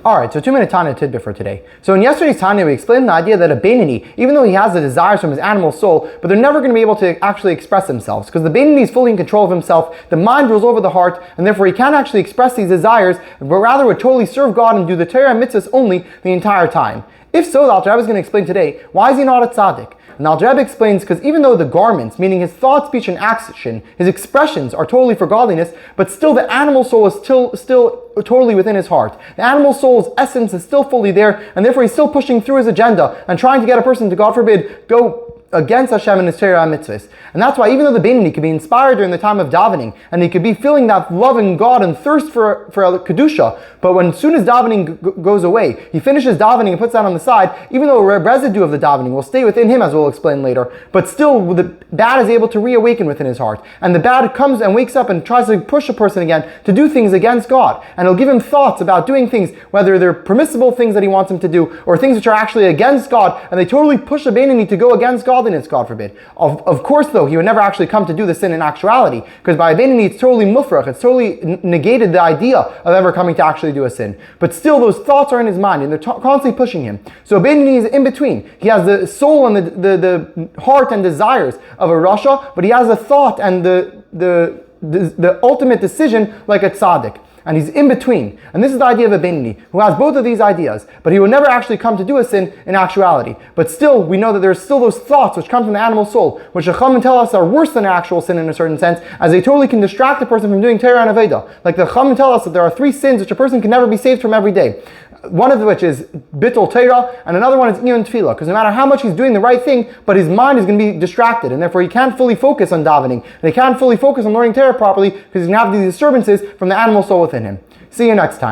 Alright, so 2-minute Tanya tidbit for today. So in yesterday's Tanya, we explained the idea that a Beinoni, even though he has the desires from his animal soul, but they're never going to be able to actually express themselves, because the Beinoni is fully in control of himself, the mind rules over the heart, and therefore he can't actually express these desires, but rather would totally serve God and do the Torah and mitzvahs only the entire time. If so, the Alter Rebbe is going to explain today, why is he not a tzaddik? And the Alter Rebbe explains, because even though the garments, meaning his thought, speech, and action, his expressions are totally for godliness, but still the animal soul is still totally within his heart. The animal soul's essence is still fully there, and therefore he's still pushing through his agenda and trying to get a person to, God forbid, go against Hashem and His Torah and mitzvahs. And that's why even though the Beinoni could be inspired during the time of davening, and he could be feeling that love in God and thirst for Kedusha, but when soon as davening goes away, he finishes davening and puts that on the side, even though a residue of the davening will stay within him, as we'll explain later, but still the bad is able to reawaken within his heart. And the bad comes and wakes up and tries to push a person again to do things against God. And it'll give him thoughts about doing things, whether they're permissible things that he wants him to do, or things which are actually against God, and they totally push a Beinoni to go against God. God forbid. Of course, though, he would never actually come to do the sin in actuality, because by a Beinoni it's totally mufrach, it's totally negated the idea of ever coming to actually do a sin. But still, those thoughts are in his mind, and they're constantly pushing him. So a Beinoni is in between. He has the soul and the heart and desires of a rasha, but he has a thought and the ultimate decision like a tzaddik. And he's in between. And this is the idea of a Beinoni, who has both of these ideas, but he will never actually come to do a sin in actuality. But still, we know that there's still those thoughts which come from the animal soul, which the Chachamim tell us are worse than actual sin in a certain sense, as they totally can distract the person from doing Torah and Aveda. Like the Chachamim tell us that there are 3 sins which a person can never be saved from every day. One of which is bittul Torah, and another one is iyun tefillah, because no matter how much he's doing the right thing, but his mind is going to be distracted, and therefore he can't fully focus on davening, and he can't fully focus on learning Torah properly, because he's going to have these disturbances from the animal soul within him. See you next time.